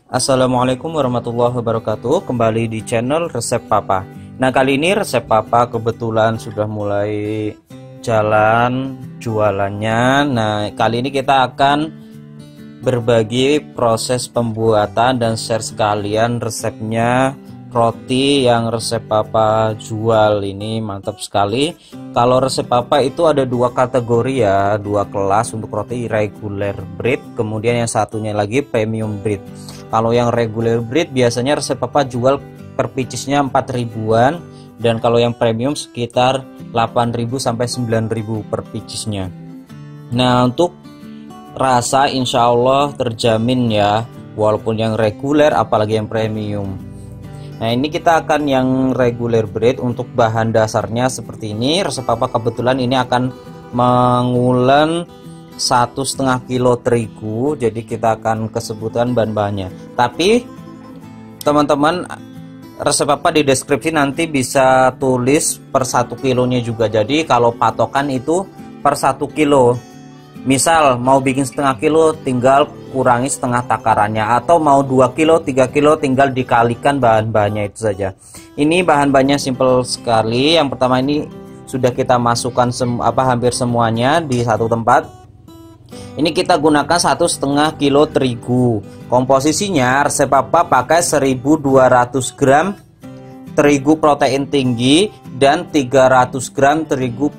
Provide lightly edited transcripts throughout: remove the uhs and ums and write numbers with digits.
Assalamualaikum warahmatullahi wabarakatuh. Kembali di channel Resep Papa. Nah, kali ini Resep Papa kebetulan sudah mulai jalan jualannya. Nah, kali ini kita akan berbagi proses pembuatan dan share sekalian resepnya roti yang Resep Papa jual. Ini mantap sekali. Kalau Resep Papa itu ada dua kategori ya, dua kelas untuk roti regular bread, kemudian yang satunya lagi premium bread. Kalau yang regular bread biasanya Resep Papa jual per piecesnya 4 ribuan, dan kalau yang premium sekitar 8.000 sampai 9.000 per piecesnya. Nah, untuk rasa insya Allah terjamin ya, walaupun yang reguler apalagi yang premium. Nah, ini kita akan yang regular bread. Untuk bahan dasarnya seperti ini. Resep Papa kebetulan ini akan mengulen 1,5 kilo terigu, jadi kita akan kesebutan bahan-bahannya. Tapi teman-teman, Resep Papa di deskripsi nanti bisa tulis per 1 kilonya juga. Jadi kalau patokan itu per 1 kilo. Misal mau bikin setengah kilo, tinggal kurangi setengah takarannya, atau mau 2 kilo 3 kilo tinggal dikalikan bahan-bahannya itu saja. Ini bahan-bahannya simple sekali. Yang pertama, ini sudah kita masukkan hampir semuanya di satu tempat. Ini kita gunakan 1,5 kilo terigu. Komposisinya Resep Papa pakai 1.200 gram terigu protein tinggi dan 300 gram terigu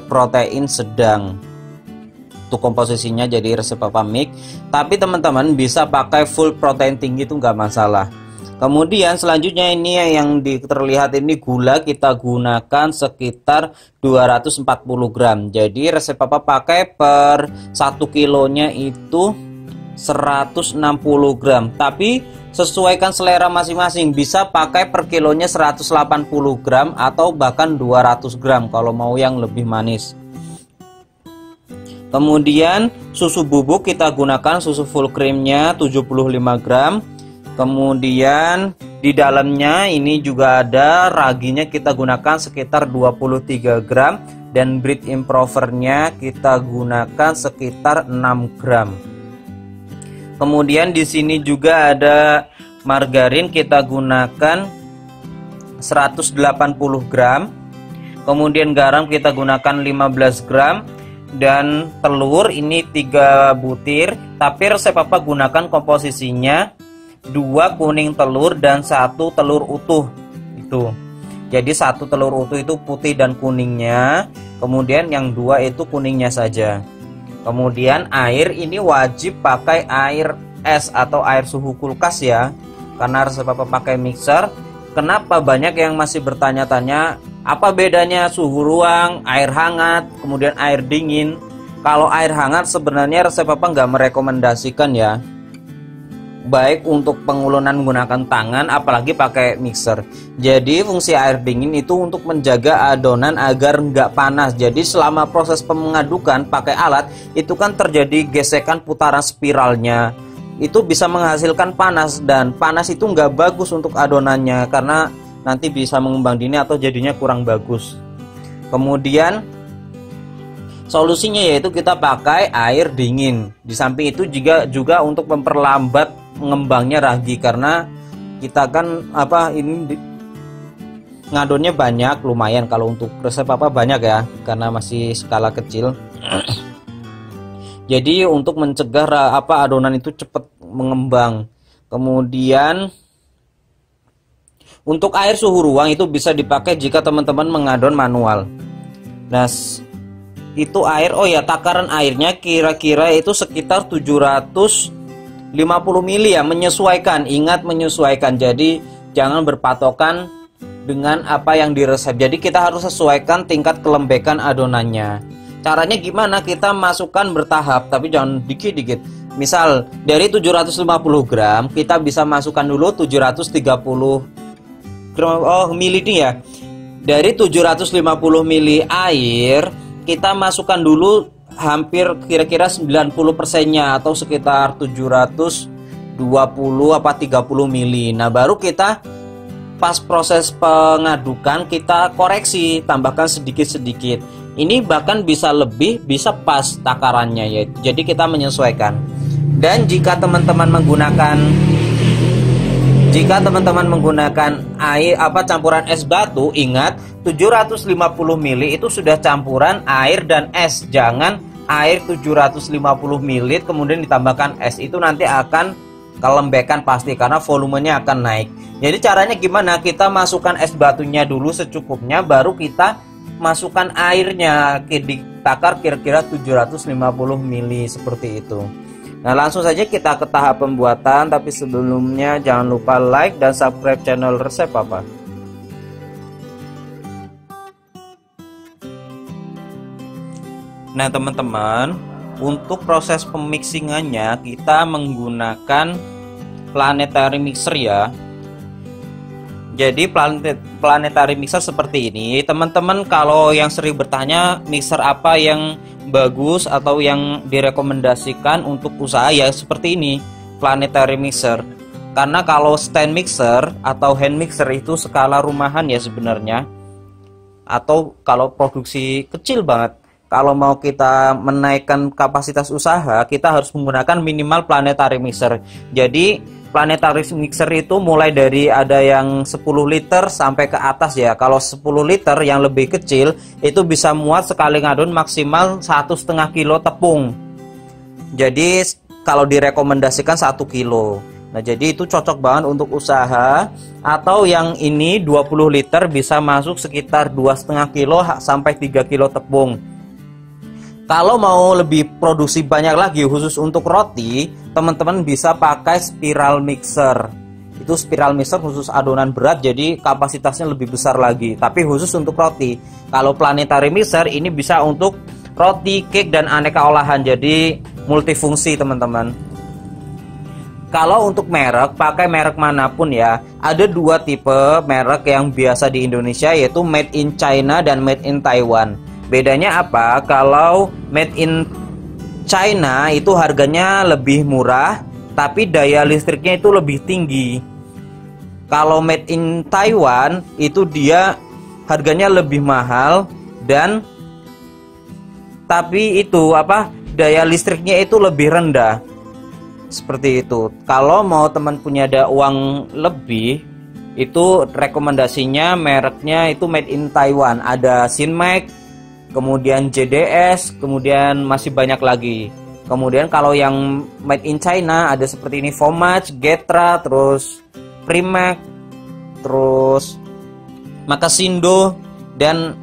protein sedang. Untuk komposisinya jadi Resep Papa mix. Tapi teman-teman bisa pakai full protein tinggi, itu nggak masalah. Kemudian selanjutnya ini yang terlihat ini gula, kita gunakan sekitar 240 gram. Jadi Resep Papa pakai per 1 kilonya itu 160 gram. Tapi sesuaikan selera masing-masing, bisa pakai per kilonya 180 gram atau bahkan 200 gram kalau mau yang lebih manis. Kemudian susu bubuk kita gunakan susu full creamnya 75 gram. Kemudian di dalamnya ini juga ada raginya, kita gunakan sekitar 23 gram, dan bread improvernya kita gunakan sekitar 6 gram. Kemudian di sini juga ada margarin, kita gunakan 180 gram. Kemudian garam kita gunakan 15 gram, dan telur ini 3 butir. Tapi Resep Papa gunakan komposisinya 2 kuning telur dan 1 telur utuh itu. Jadi 1 telur utuh itu putih dan kuningnya, kemudian yang 2 itu kuningnya saja. Kemudian air ini wajib pakai air es atau air suhu kulkas ya, karena Resep Papa pakai mixer. Kenapa banyak yang masih bertanya-tanya apa bedanya suhu ruang, air hangat, kemudian air dingin? Kalau air hangat sebenarnya Resep Papa nggak merekomendasikan ya, baik untuk pengulunan menggunakan tangan apalagi pakai mixer. Jadi fungsi air dingin itu untuk menjaga adonan agar nggak panas. Jadi selama proses pengadukan pakai alat itu kan terjadi gesekan putaran spiralnya, itu bisa menghasilkan panas, dan panas itu nggak bagus untuk adonannya karena nanti bisa mengembang dini atau jadinya kurang bagus. Kemudian solusinya yaitu kita pakai air dingin. Di samping itu juga untuk memperlambat mengembangnya ragi, karena kita kan ngadonnya banyak, lumayan. Kalau untuk Resep Papa banyak ya, karena masih skala kecil. Jadi untuk mencegah adonan itu cepat mengembang. Kemudian untuk air suhu ruang itu bisa dipakai jika teman-teman mengadon manual. Nah, itu air, takaran airnya kira-kira itu sekitar 750 ml ya, menyesuaikan. Ingat menyesuaikan, jadi jangan berpatokan dengan apa yang diresep. Jadi kita harus sesuaikan tingkat kelembekan adonannya. Caranya gimana? Kita masukkan bertahap, tapi jangan dikit-dikit. Misal dari 750 gram kita bisa masukkan dulu 730 mili ini ya. Dari 750 mili air kita masukkan dulu hampir kira-kira 90%-nya atau sekitar 720 apa 30 mili. Nah, baru kita pas proses pengadukan kita koreksi, tambahkan sedikit-sedikit. Ini bahkan bisa lebih, bisa pas takarannya ya. Jadi kita menyesuaikan. Dan jika teman-teman menggunakan Jika teman-teman menggunakan air campuran es batu, ingat 750 ml itu sudah campuran air dan es. Jangan air 750 ml kemudian ditambahkan es, itu nanti akan kelembekan pasti karena volumenya akan naik. Jadi caranya gimana? Kita masukkan es batunya dulu secukupnya, baru kita masukkan airnya, ditakar kira-kira 750 ml seperti itu. Nah, langsung saja kita ke tahap pembuatan, tapi sebelumnya jangan lupa like dan subscribe channel Resep Papa. Nah teman-teman, untuk proses pemixingannya kita menggunakan planetary mixer ya. Jadi planetary mixer seperti ini. Teman-teman kalau yang sering bertanya mixer apa yang bagus atau yang direkomendasikan untuk usaha, ya seperti ini, planetary mixer. Karena kalau stand mixer atau hand mixer itu skala rumahan ya sebenarnya, atau kalau produksi kecil banget. Kalau mau kita menaikkan kapasitas usaha, kita harus menggunakan minimal planetary mixer. Jadi planetary mixer itu mulai dari ada yang 10 liter sampai ke atas ya. Kalau 10 liter yang lebih kecil itu bisa muat sekali ngadon maksimal 1,5 kilo tepung. Jadi kalau direkomendasikan 1 kilo. Nah jadi itu cocok banget untuk usaha. Atau yang ini 20 liter bisa masuk sekitar 2,5 kilo sampai 3 kilo tepung. Kalau mau lebih produksi banyak lagi khusus untuk roti, teman-teman bisa pakai spiral mixer. Itu spiral mixer khusus adonan berat, jadi kapasitasnya lebih besar lagi, tapi khusus untuk roti. Kalau planetary mixer ini bisa untuk roti, cake, dan aneka olahan, jadi multifungsi teman-teman. Kalau untuk merek, pakai merek manapun ya. Ada dua tipe merek yang biasa di Indonesia, yaitu made in China dan made in Taiwan. Bedanya apa? Kalau made in China itu harganya lebih murah, tapi daya listriknya itu lebih tinggi. Kalau made in Taiwan itu dia harganya lebih mahal dan tapi itu daya listriknya itu lebih rendah. Seperti itu. Kalau mau teman punya uang lebih, itu rekomendasinya mereknya itu made in Taiwan. Ada Sinmac, kemudian JDS, kemudian masih banyak lagi. Kemudian kalau yang made in China ada seperti ini, Fomach, Getra, terus Primac, terus Makasindo, dan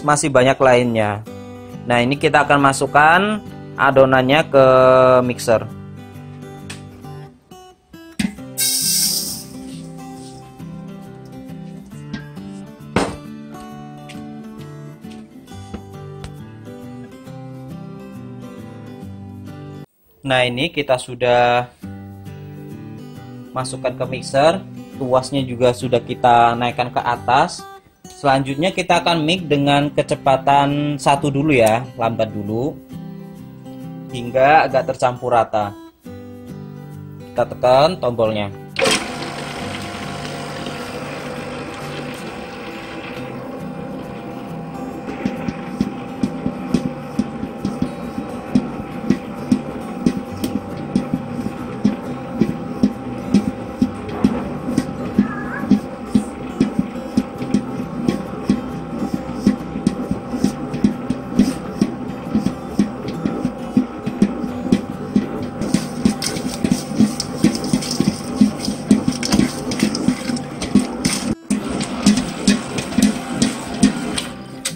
masih banyak lainnya. Nah ini kita akan masukkan adonannya ke mixer. Nah ini kita sudah masukkan ke mixer, tuasnya juga sudah kita naikkan ke atas. Selanjutnya kita akan mix dengan kecepatan 1 dulu ya, lambat dulu hingga agak tercampur rata. Kita tekan tombolnya.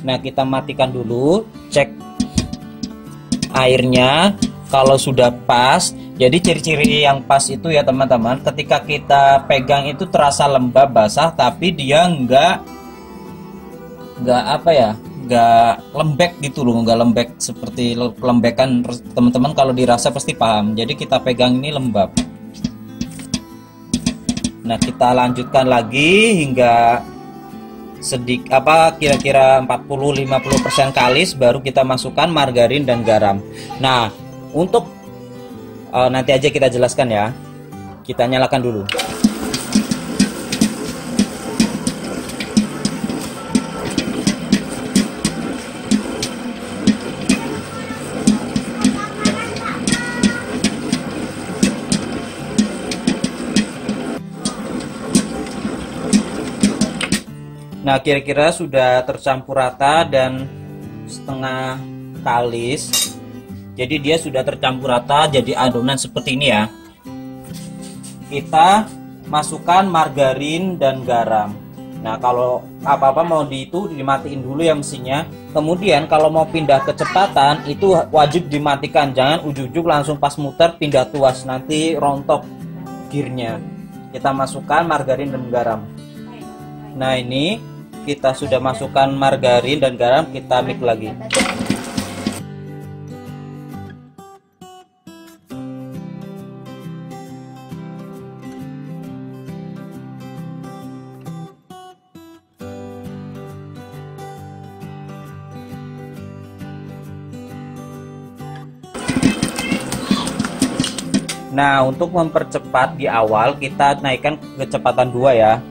Nah kita matikan dulu, cek airnya kalau sudah pas. Jadi ciri-ciri yang pas itu ya teman-teman, ketika kita pegang itu terasa lembab basah, tapi dia nggak lembek gitu loh, nggak lembek seperti lembekan. Teman-teman kalau dirasa pasti paham. Jadi kita pegang ini lembab. Nah kita lanjutkan lagi hingga kira-kira 40-50% kalis, baru kita masukkan margarin dan garam. Nah untuk nanti aja kita jelaskan ya, kita nyalakan dulu. Nah, kira-kira sudah tercampur rata dan setengah kalis. Jadi dia sudah tercampur rata jadi adonan seperti ini ya. Kita masukkan margarin dan garam. Nah, kalau apa-apa mau dimatiin dulu ya mesinnya. Kemudian kalau mau pindah kecepatan itu wajib dimatikan. Jangan ujuk-ujuk langsung pas muter pindah tuas, nanti rontok gearnya. Kita masukkan margarin dan garam. Nah, ini kita sudah masukkan margarin dan garam, kita mix lagi. Nah, untuk mempercepat di awal kita naikkan kecepatan 2 ya.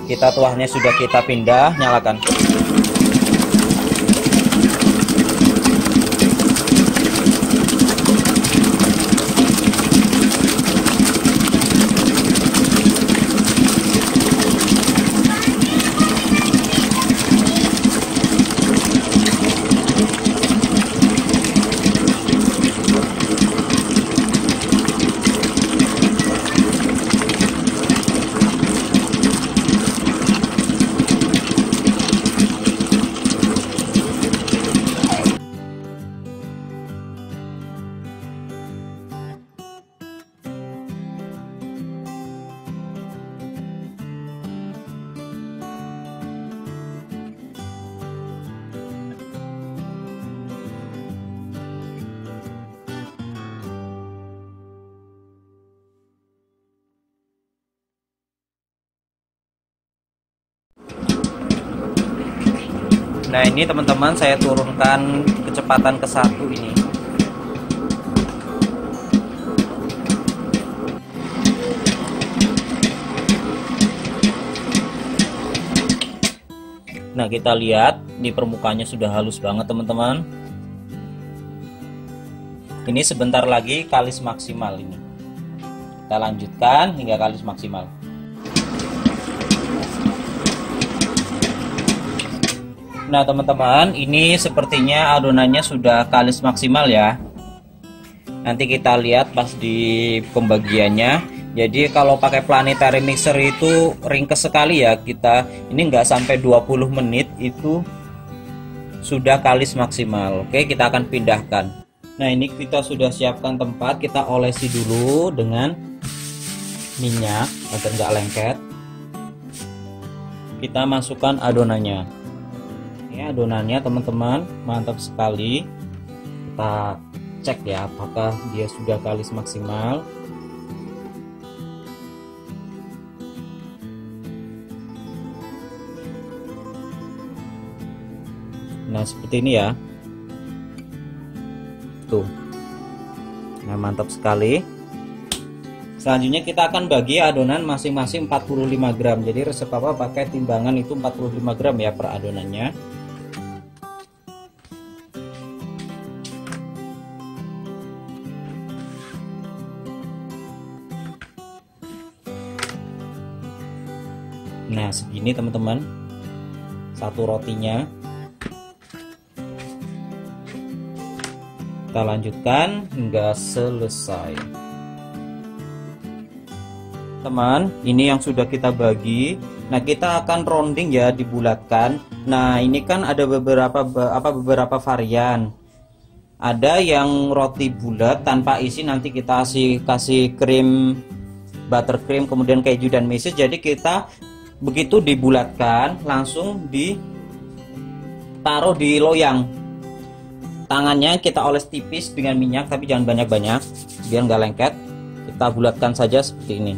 Kita tuahnya sudah kita pindah, nyalakan. Nah, ini teman-teman saya turunkan kecepatan ke 1 ini. Nah, kita lihat di permukaannya sudah halus banget teman-teman. Ini sebentar lagi kalis maksimal ini. Kita lanjutkan hingga kalis maksimal. Nah teman-teman, ini sepertinya adonannya sudah kalis maksimal ya. Nanti kita lihat pas di pembagiannya. Jadi kalau pakai planetary mixer itu ringkes sekali ya. Kita ini nggak sampai 20 menit itu sudah kalis maksimal. Oke, kita akan pindahkan. Nah, ini kita sudah siapkan tempat. Kita olesi dulu dengan minyak agar nggak lengket. Kita masukkan adonannya. Ini adonannya teman-teman, mantap sekali. Kita cek ya apakah dia sudah kalis maksimal. Nah, seperti ini ya. Tuh. Nah, mantap sekali. Selanjutnya kita akan bagi adonan masing-masing 45 gram. Jadi resep Papa pakai timbangan itu 45 gram ya per adonannya. Nah, segini teman-teman. Satu rotinya. Kita lanjutkan hingga selesai. Teman, ini yang sudah kita bagi. Nah, kita akan rounding ya, dibulatkan. Nah, ini kan ada beberapa varian. Ada yang roti bulat tanpa isi, nanti kita kasih krim, buttercream, kemudian keju dan meses. Jadi kita begitu dibulatkan langsung ditaruh di loyang. Tangannya kita oles tipis dengan minyak, tapi jangan banyak-banyak biar nggak lengket. Kita bulatkan saja seperti ini.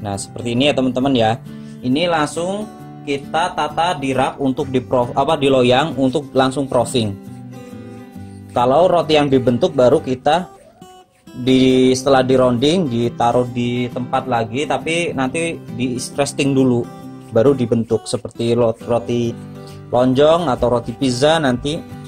Nah, seperti ini ya teman-teman ya. Ini langsung kita tata di rak untuk di loyang untuk langsung proofing. Kalau roti yang dibentuk baru kita setelah di rounding ditaruh di tempat lagi, tapi nanti di resting dulu baru dibentuk seperti roti lonjong atau roti pizza nanti.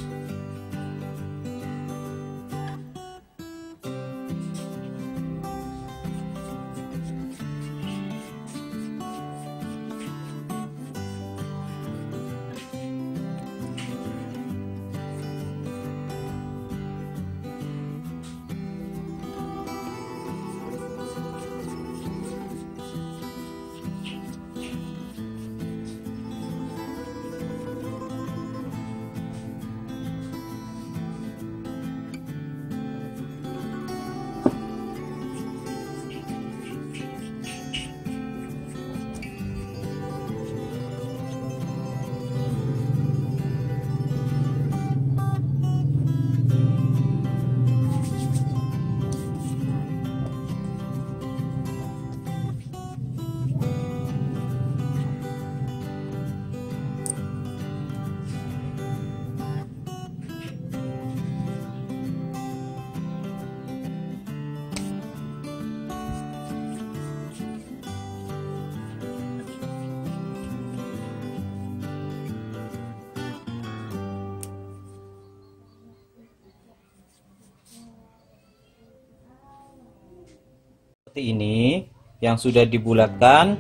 Seperti ini yang sudah dibulatkan,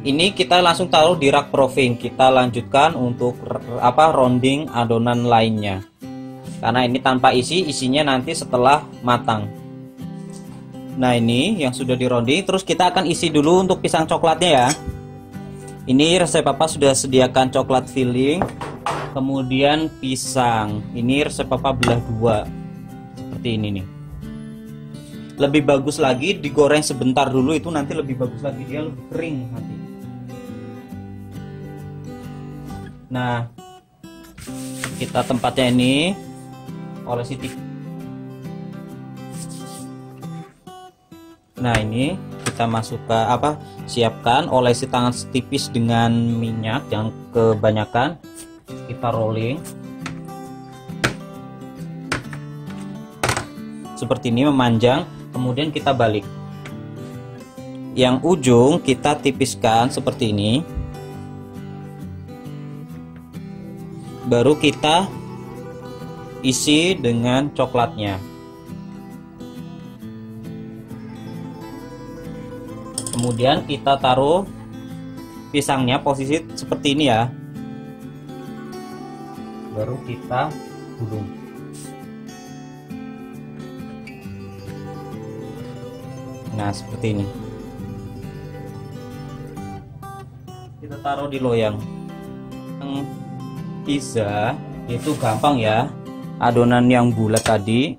ini kita langsung taruh di rak proofing. Kita lanjutkan untuk rounding adonan lainnya, karena ini tanpa isinya nanti setelah matang. Nah, ini yang sudah di rounding, terus kita akan isi dulu untuk pisang coklatnya ya. Ini resep Papa sudah sediakan coklat filling, kemudian pisang. Ini resep Papa belah dua seperti ini nih. Lebih bagus lagi digoreng sebentar dulu, itu nanti lebih bagus lagi, dia lebih kering nanti. Nah, kita tempatnya ini olesi tipis. Nah, ini kita masuk ke siapkan olesi tangan setipis dengan minyak, jangan kebanyakan. Kita rolling seperti ini, memanjang. Kemudian kita balik, yang ujung kita tipiskan seperti ini, baru kita isi dengan coklatnya. Kemudian kita taruh pisangnya posisi seperti ini ya, baru kita gulung. Nah, seperti ini. Kita taruh di loyang. Pizza itu gampang ya. Adonan yang bulat tadi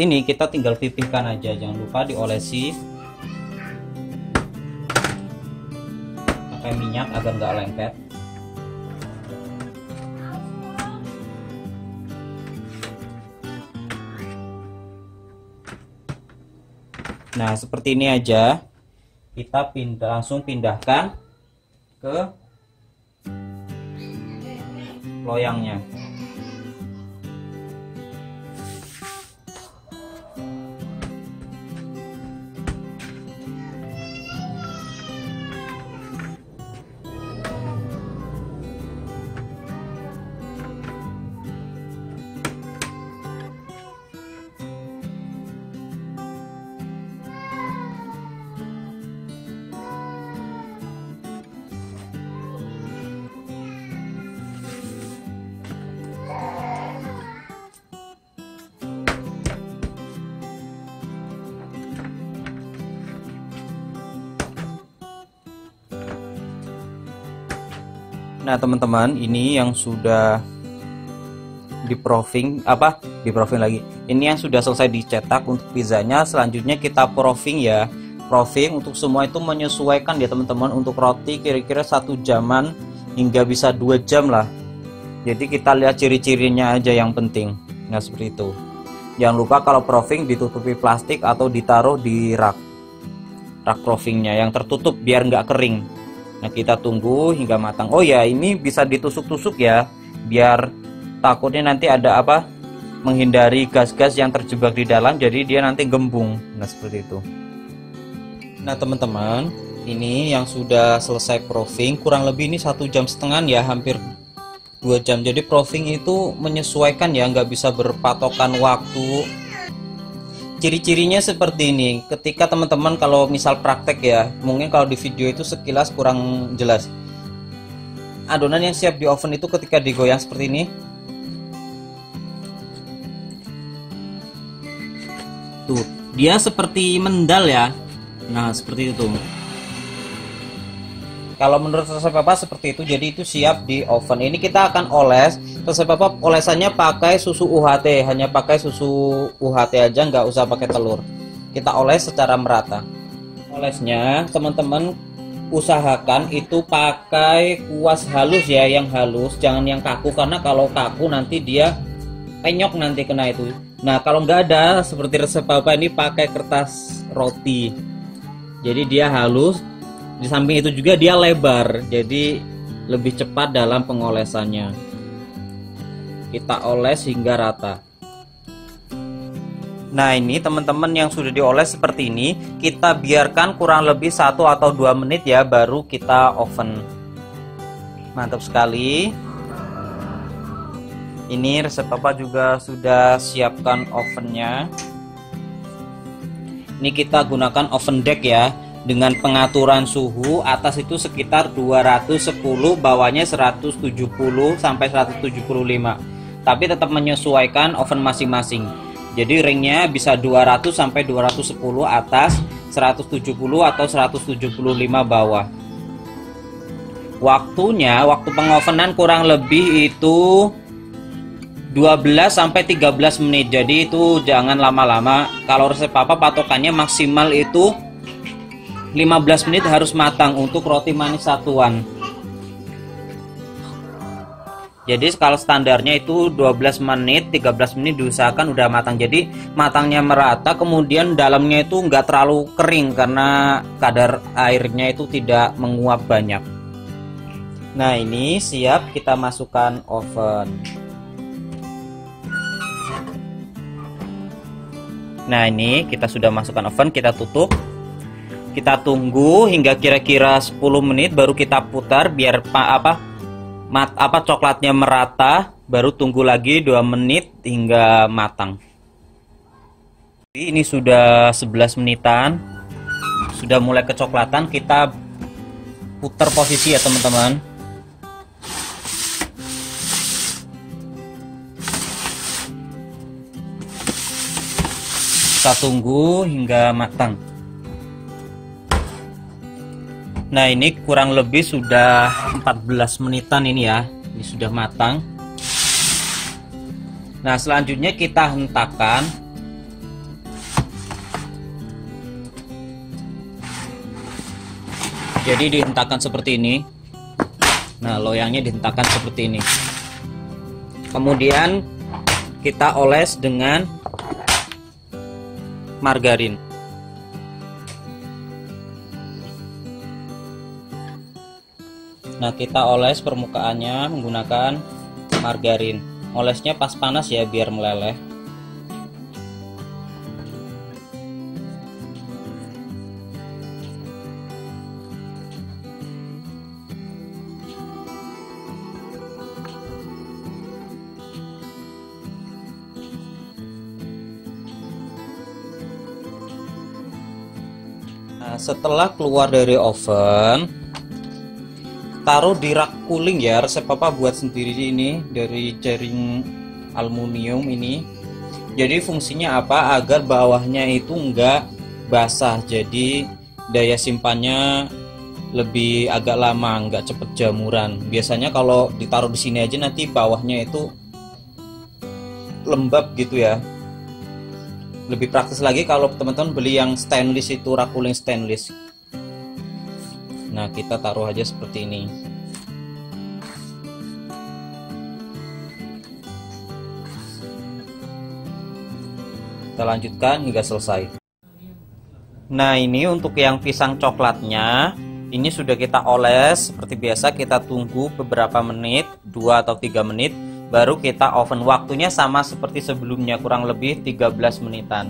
ini kita tinggal pipihkan aja, jangan lupa diolesi pakai minyak agar nggak lengket. Nah, seperti ini aja. Kita langsung pindahkan ke loyangnya. Nah, teman-teman, ini yang sudah di proofing lagi. Ini yang sudah selesai dicetak untuk pizzanya. Selanjutnya kita proofing ya. Proofing untuk semua itu menyesuaikan ya teman-teman. Untuk roti kira-kira 1 jaman hingga bisa 2 jam lah. Jadi kita lihat ciri-cirinya aja yang penting. Nah, seperti itu. Jangan lupa kalau proofing ditutupi plastik atau ditaruh di rak proofingnya yang tertutup biar nggak kering. Nah, kita tunggu hingga matang. Oh ya, ini bisa ditusuk-tusuk ya, biar takutnya nanti ada menghindari gas-gas yang terjebak di dalam, jadi dia nanti gembung. Nah, seperti itu. Nah teman-teman, ini yang sudah selesai proofing kurang lebih ini 1,5 jam ya, hampir 2 jam. Jadi proofing itu menyesuaikan ya, nggak bisa berpatokan waktu. Ciri-cirinya seperti ini. Ketika teman-teman kalau misal praktek ya, mungkin kalau di video itu sekilas kurang jelas. Adonan yang siap di oven itu ketika digoyang seperti ini, tuh dia seperti mendal ya. Nah seperti itu. Kalau menurut resep papa seperti itu, jadi itu siap di oven. Ini kita akan oles. Resep papa olesannya pakai susu UHT, hanya pakai susu UHT aja, nggak usah pakai telur. Kita oles secara merata. Olesnya teman-teman usahakan itu pakai kuas halus ya, yang halus, jangan yang kaku, karena kalau kaku nanti dia penyok, nanti kena itu. Nah kalau nggak ada seperti resep papa ini pakai kertas roti, jadi dia halus. Di samping itu juga dia lebar, jadi lebih cepat dalam pengolesannya. Kita oles hingga rata. Nah ini teman-teman yang sudah dioles seperti ini, kita biarkan kurang lebih 1 atau 2 menit ya, baru kita oven. Mantap sekali. Ini resep papa juga sudah siapkan ovennya. Ini kita gunakan oven deck ya, dengan pengaturan suhu atas itu sekitar 210, bawahnya 170 sampai 175. Tapi tetap menyesuaikan oven masing-masing. Jadi ringnya bisa 200 sampai 210 atas, 170 atau 175 bawah. Waktunya, waktu pengovenan kurang lebih itu 12 sampai 13 menit. Jadi itu jangan lama-lama. Kalau resep papa patokannya maksimal itu 15 menit harus matang untuk roti manis satuan. Jadi kalau standarnya itu 12 menit, 13 menit diusahakan udah matang. Jadi matangnya merata, kemudian dalamnya itu enggak terlalu kering karena kadar airnya itu tidak menguap banyak. Nah ini siap kita masukkan oven. Nah ini kita sudah masukkan oven, kita tutup. Kita tunggu hingga kira-kira 10 menit baru kita putar biar coklatnya merata, baru tunggu lagi 2 menit hingga matang. Ini sudah 11 menitan, sudah mulai kecoklatan. Kita putar posisi ya teman-teman. Kita tunggu hingga matang. Nah ini kurang lebih sudah 14 menitan ini ya, ini sudah matang. Nah selanjutnya kita hentakan. Jadi dihentakan seperti ini. Nah loyangnya dihentakan seperti ini. Kemudian kita oles dengan margarin. Nah kita oles permukaannya menggunakan margarin. Olesnya pas panas ya biar meleleh. Nah setelah keluar dari oven, taruh di rak cooling ya. Resep papa buat sendiri ini dari jaring aluminium ini. Jadi fungsinya apa? Agar bawahnya itu enggak basah, jadi daya simpannya lebih agak lama, enggak cepet jamuran. Biasanya kalau ditaruh di sini aja nanti bawahnya itu lembab gitu ya. Lebih praktis lagi kalau teman-teman beli yang stainless itu, rak cooling stainless. Nah kita taruh aja seperti ini. Kita lanjutkan hingga selesai. Nah ini untuk yang pisang coklatnya, ini sudah kita oles seperti biasa. Kita tunggu beberapa menit, 2 atau 3 menit, baru kita oven. Waktunya sama seperti sebelumnya, kurang lebih 13 menitan.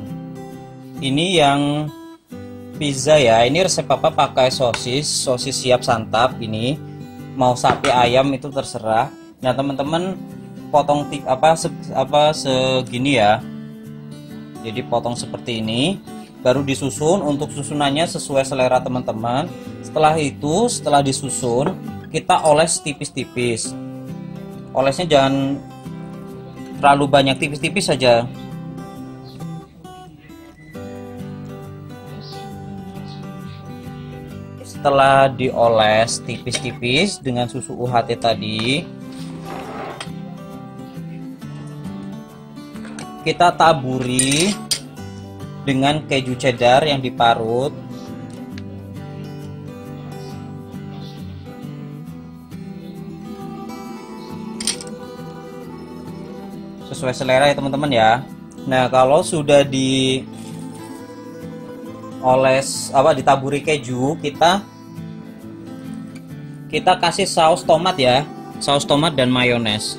Ini yang pizza ya. Ini resep papa pakai sosis siap santap. Ini mau sapi ayam itu terserah. Nah teman-teman potong segini ya. Jadi potong seperti ini, baru disusun. Untuk susunannya sesuai selera teman-teman. Setelah disusun, kita oles tipis-tipis. Olesnya jangan terlalu banyak, tipis-tipis saja. Setelah dioles tipis-tipis dengan susu UHT tadi, kita taburi dengan keju cheddar yang diparut. Sesuai selera ya teman-teman ya. Nah, kalau sudah ditaburi keju, kita kasih saus tomat ya, saus tomat dan mayones.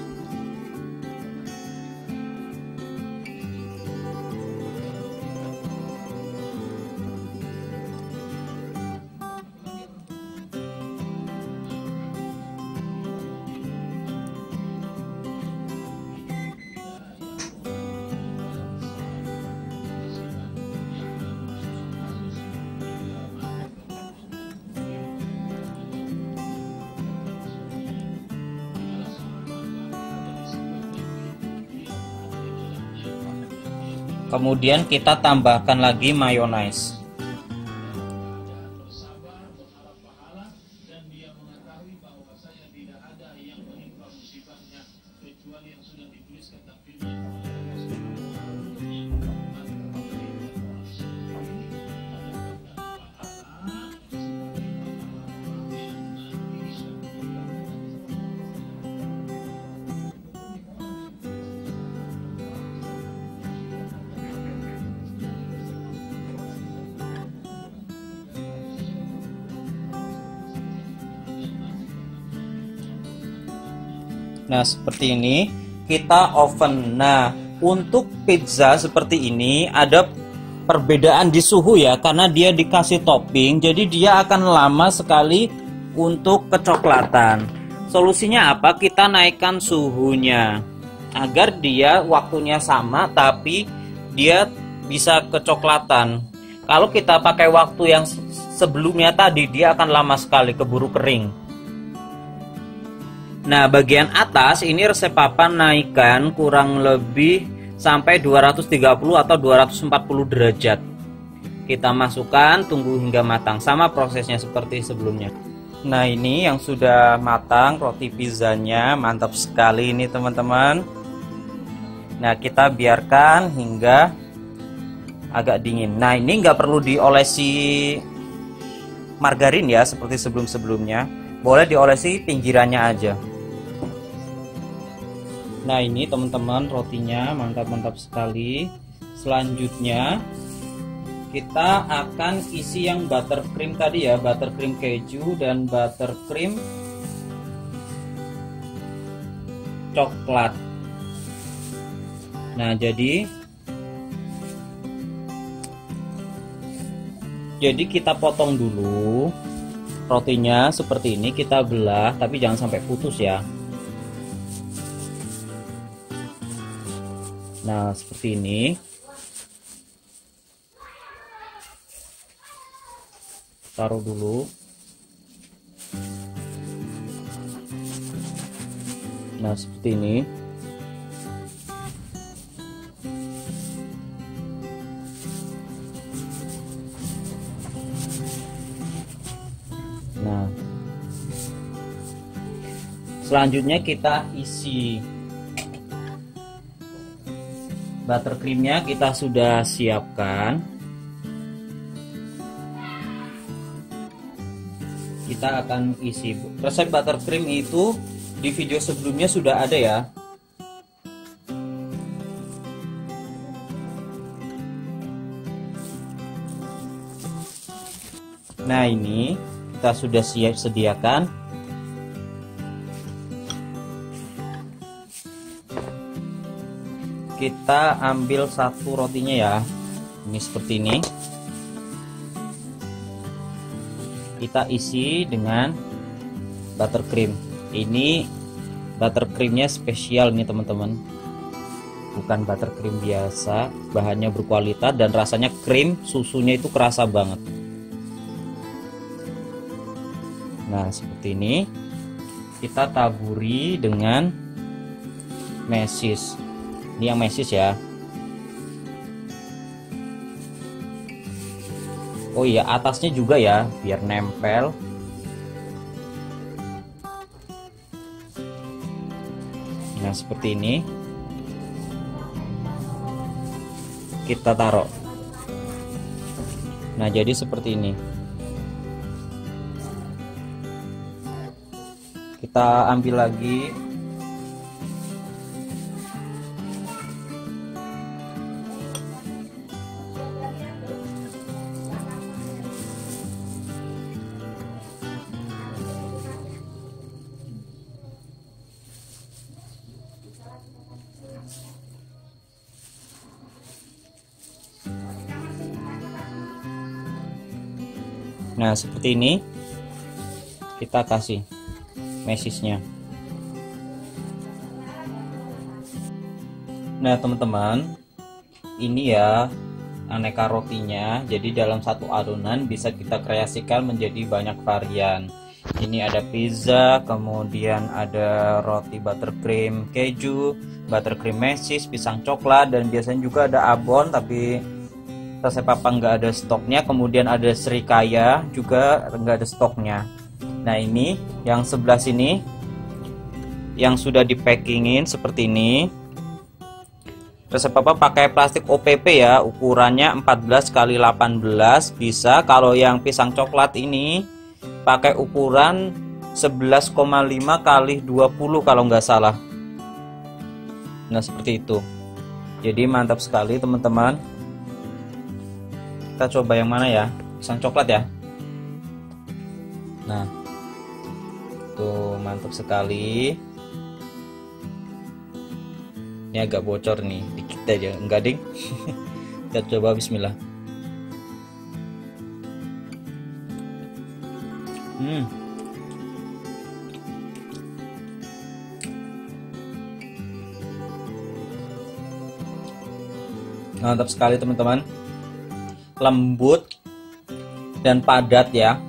Kemudian kita tambahkan lagi mayones. Nah, seperti ini kita oven. Nah, untuk pizza seperti ini ada perbedaan di suhu ya, karena dia dikasih topping, jadi dia akan lama sekali untuk kecoklatan. Solusinya apa? Kita naikkan suhunya agar dia waktunya sama tapi dia bisa kecoklatan. Kalau kita pakai waktu yang sebelumnya tadi, dia akan lama sekali, keburu kering. Nah, bagian atas ini resep papa naikkan kurang lebih sampai 230 atau 240 derajat. Kita masukkan, tunggu hingga matang. Sama prosesnya seperti sebelumnya. Nah, ini yang sudah matang, roti pizzanya mantap sekali ini teman-teman. Nah, kita biarkan hingga agak dingin. Nah, ini nggak perlu diolesi margarin ya, seperti sebelum-sebelumnya. Boleh diolesi pinggirannya aja. Nah, ini teman-teman rotinya mantap-mantap sekali. Selanjutnya kita akan isi yang buttercream tadi ya, buttercream keju dan buttercream coklat. Nah, jadi kita potong dulu rotinya seperti ini, kita belah tapi jangan sampai putus ya. Nah, seperti ini. Taruh dulu. Nah, seperti ini. Nah, selanjutnya kita isi buttercreamnya, kita sudah siapkan. Kita akan isi. Resep buttercream itu di video sebelumnya sudah ada ya. Nah, ini kita sudah siap sediakan. Kita ambil satu rotinya ya, ini seperti ini. kita isi dengan buttercream. Ini buttercreamnya spesial nih teman-teman, bukan buttercream biasa, bahannya berkualitas dan rasanya krim, susunya itu kerasa banget. Nah seperti ini, kita taburi dengan mesis. Ini yang mesis ya. Oh iya, atasnya juga ya, biar nempel. Nah seperti ini, kita taruh. Nah jadi seperti ini, kita ambil lagi. Nah seperti ini, kita kasih mesisnya. Nah teman-teman, ini ya aneka rotinya. Jadi dalam satu adonan bisa kita kreasikan menjadi banyak varian. Ini ada pizza, kemudian ada roti buttercream keju, buttercream mesis, pisang coklat, dan biasanya juga ada abon, tapi resep papa nggak ada stoknya. Kemudian ada serikaya juga nggak ada stoknya. Nah ini yang sebelah sini yang sudah di packingin seperti ini. Resep papa pakai plastik OPP ya, ukurannya 14 x 18 bisa. Kalau yang pisang coklat ini pakai ukuran 11,5 x 20 kalau nggak salah. Nah seperti itu. Jadi mantap sekali teman-teman. Kita coba yang mana ya, pisang coklat ya. Nah tuh mantap sekali. Ini agak bocor nih, dikit aja, enggak ding. Kita coba, bismillah. Mantap sekali teman-teman, lembut dan padat ya.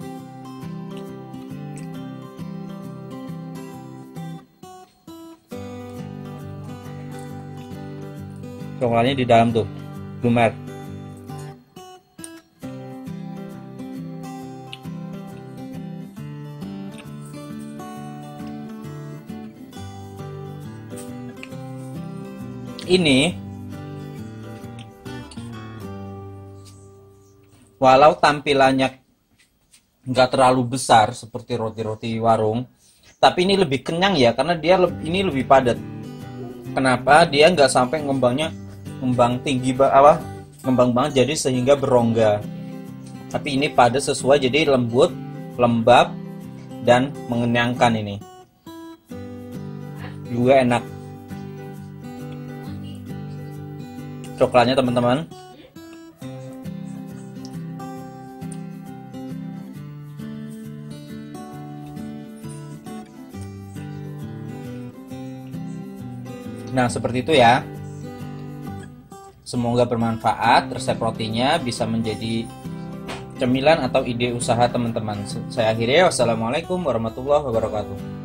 Coklatnya di dalam tuh, lumer. Ini walau tampilannya nggak terlalu besar seperti roti-roti warung, tapi ini lebih kenyang ya, karena dia ini lebih padat. Kenapa? Dia nggak sampai ngembang tinggi ngembang banget jadi sehingga berongga. Tapi ini padat sesuai, jadi lembut, lembab dan mengenyangkan ini. Juga enak. Coklatnya teman-teman. Nah seperti itu ya. Semoga bermanfaat. Resep rotinya bisa menjadi cemilan atau ide usaha teman-teman. Saya akhiri. Wassalamualaikum warahmatullahi wabarakatuh.